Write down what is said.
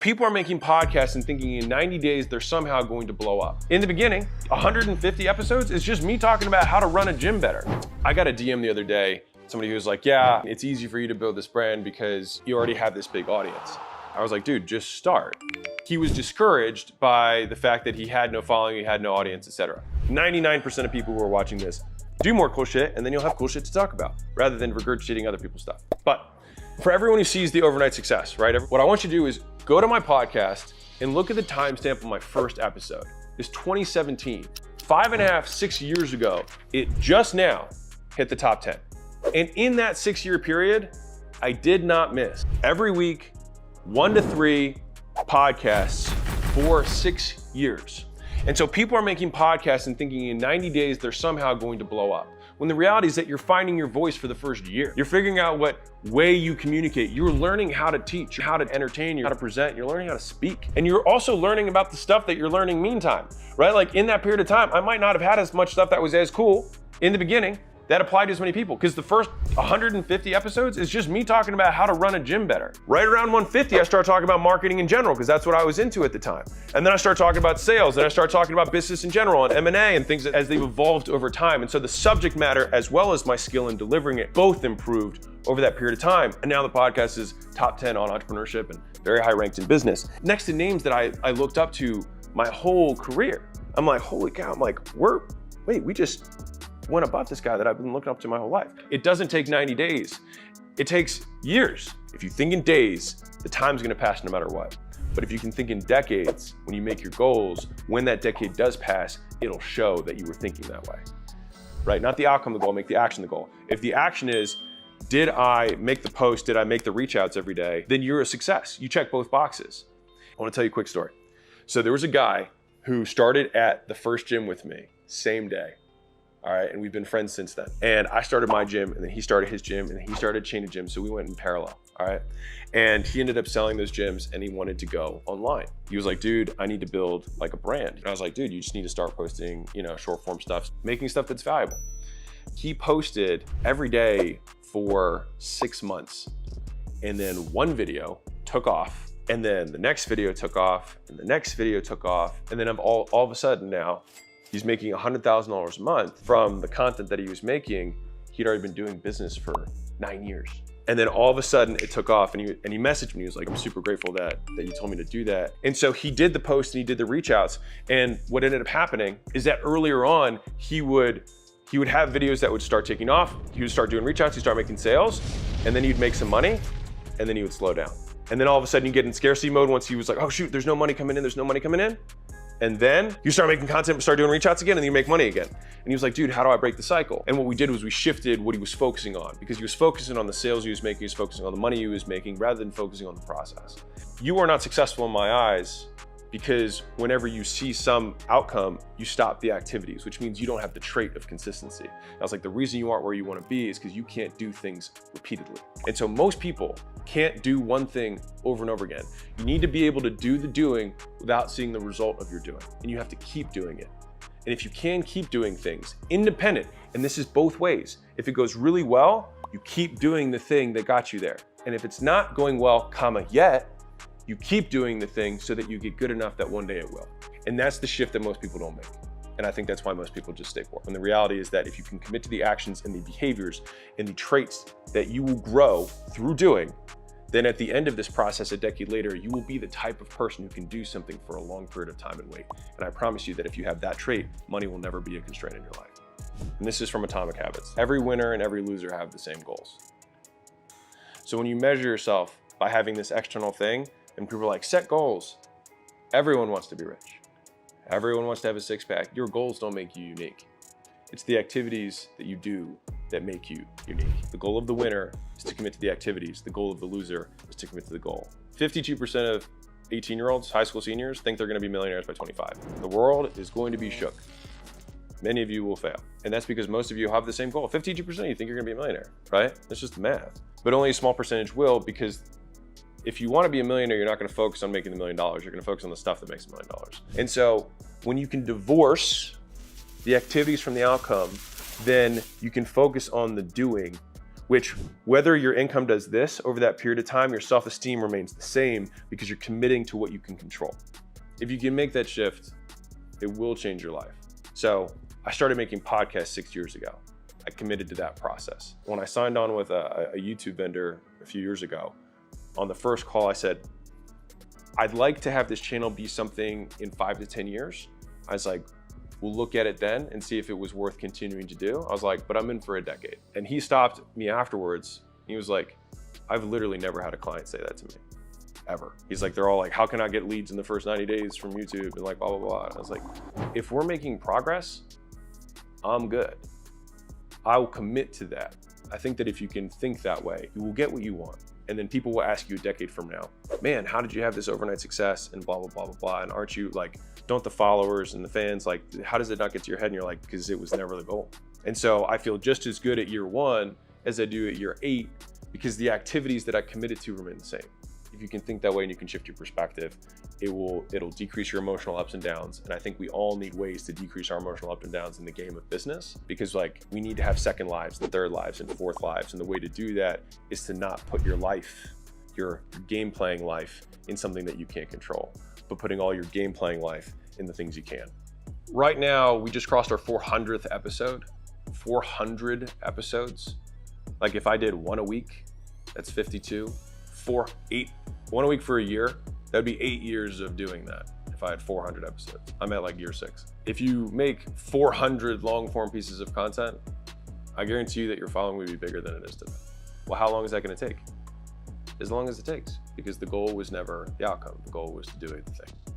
People are making podcasts and thinking in 90 days they're somehow going to blow up. In the beginning, 150 episodes is just me talking about how to run a gym better. I got a DM the other day, somebody who was like, yeah, it's easy for you to build this brand because you already have this big audience. I was like, dude, just start. He was discouraged by the fact that he had no following, he had no audience, etc. 99% of people who are watching this do more cool shit, and then you'll have cool shit to talk about rather than regurgitating other people's stuff. But for everyone who sees the overnight success, right? What I want you to do is go to my podcast and look at the timestamp of my first episode. It's 2017. 5.5, 6 years ago, it just now hit the top 10. And in that 6-year period, I did not miss. Every week, 1 to 3 podcasts for 6 years. And so people are making podcasts and thinking in 90 days they're somehow going to blow up. When the reality is that you're finding your voice for the first year. You're figuring out what way you communicate. You're learning how to teach, how to entertain, how to present. You're learning how to speak. And you're also learning about the stuff that you're learning meantime, right? Like in that period of time, I might not have had as much stuff that was as cool in the beginning that applied to as many people, because the first 150 episodes is just me talking about how to run a gym better. Right around 150, I start talking about marketing in general, because that's what I was into at the time. And then I start talking about sales, then I start talking about business in general and M&A and things as they've evolved over time. And so the subject matter, as well as my skill in delivering it, both improved over that period of time. And now the podcast is top 10 on entrepreneurship and very high ranked in business. Next to names that I looked up to my whole career. I'm like, holy cow, I'm like, we just went above this guy that I've been looking up to my whole life. It doesn't take 90 days. It takes years. If you think in days, the time's gonna pass no matter what. But if you can think in decades, when you make your goals, when that decade does pass, it'll show that you were thinking that way, right? Not the outcome of the goal, make the action the goal. If the action is, did I make the post, did I make the reach outs every day, then you're a success. You check both boxes. I wanna tell you a quick story. So there was a guy who started at the first gym with me, same day. All right, and we've been friends since then. And I started my gym, and then he started his gym, and then he started a chain of gyms, so we went in parallel, all right? And he ended up selling those gyms, and he wanted to go online. He was like, dude, I need to build like a brand. And I was like, dude, you just need to start posting, short form stuff, making stuff that's valuable. He posted every day for 6 months, and then one video took off, and then the next video took off, and the next video took off, and then all of a sudden now, he's making $100,000 a month from the content that he was making. He'd already been doing business for 9 years. And then all of a sudden it took off, and he messaged me. He was like, I'm super grateful that you told me to do that. And so he did the post and he did the reach outs. And what ended up happening is that earlier on, he would have videos that would start taking off. He would start doing reach outs, he'd start making sales, and then he'd make some money, and then he would slow down. And then all of a sudden you get in scarcity mode once he was like, oh shoot, there's no money coming in. And then you start making content, start doing reach outs again, and then you make money again. And he was like, dude, how do I break the cycle? And what we did was we shifted what he was focusing on, because he was focusing on the sales he was making, he was focusing on the money he was making, rather than focusing on the process. You are not successful in my eyes because whenever you see some outcome, you stop the activities, which means you don't have the trait of consistency. I was like, the reason you aren't where you want to be is because you can't do things repeatedly. And so most people can't do one thing over and over again. You need to be able to do the doing without seeing the result of your doing. And you have to keep doing it. And if you can keep doing things independent, and this is both ways, if it goes really well, you keep doing the thing that got you there. And if it's not going well, yet, you keep doing the thing so that you get good enough that one day it will. And that's the shift that most people don't make. And I think that's why most people just stay poor. And the reality is that if you can commit to the actions and the behaviors and the traits that you will grow through doing, then at the end of this process, a decade later, you will be the type of person who can do something for a long period of time and wait. And I promise you that if you have that trait, money will never be a constraint in your life. And this is from Atomic Habits. Every winner and every loser have the same goals. So when you measure yourself by having this external thing, and people are like, set goals. Everyone wants to be rich. Everyone wants to have a six-pack. Your goals don't make you unique. It's the activities that you do that make you unique. The goal of the winner is to commit to the activities. The goal of the loser is to commit to the goal. 52% of 18-year-olds, high school seniors, think they're gonna be millionaires by 25. The world is going to be shook. Many of you will fail. And that's because most of you have the same goal. 52% of you think you're gonna be a millionaire, right? That's just the math. But only a small percentage will, because if you want to be a millionaire, you're not going to focus on making $1 million. You're going to focus on the stuff that makes $1 million. And so when you can divorce the activities from the outcome, then you can focus on the doing, which whether your income does this over that period of time, your self-esteem remains the same because you're committing to what you can control. If you can make that shift, it will change your life. So I started making podcasts 6 years ago. I committed to that process. When I signed on with a YouTube vendor a few years ago, on the first call I said, I'd like to have this channel be something in 5 to 10 years. I was like, we'll look at it then and see if it was worth continuing to do. I was like, but I'm in for a decade. And he stopped me afterwards. He was like, I've literally never had a client say that to me, ever. He's like, they're all like, how can I get leads in the first 90 days from YouTube? And like, blah, blah, blah. And I was like, if we're making progress, I'm good. I will commit to that. I think that if you can think that way, you will get what you want. And then people will ask you a decade from now, man, how did you have this overnight success and blah, blah, blah, blah, blah. And aren't you like, don't the followers and the fans, like, how does it not get to your head? And you're like, because it was never the goal. And so I feel just as good at year 1 as I do at year 8, because the activities that I committed to remain the same. If you can think that way and you can shift your perspective, it'll decrease your emotional ups and downs. And I think we all need ways to decrease our emotional ups and downs in the game of business, because like we need to have second lives and third lives and fourth lives. And the way to do that is to not put your life, your game playing life, in something that you can't control, but putting all your game playing life in the things you can. Right now, we just crossed our 400th episode. 400 episodes. Like if I did 1 a week, that's 52. 1 a week for a year, that'd be 8 years of doing that if I had 400 episodes. I'm at like year 6. If you make 400 long form pieces of content, I guarantee you that your following will be bigger than it is today. Well, how long is that gonna take? As long as it takes, because the goal was never the outcome. The goal was to do the thing.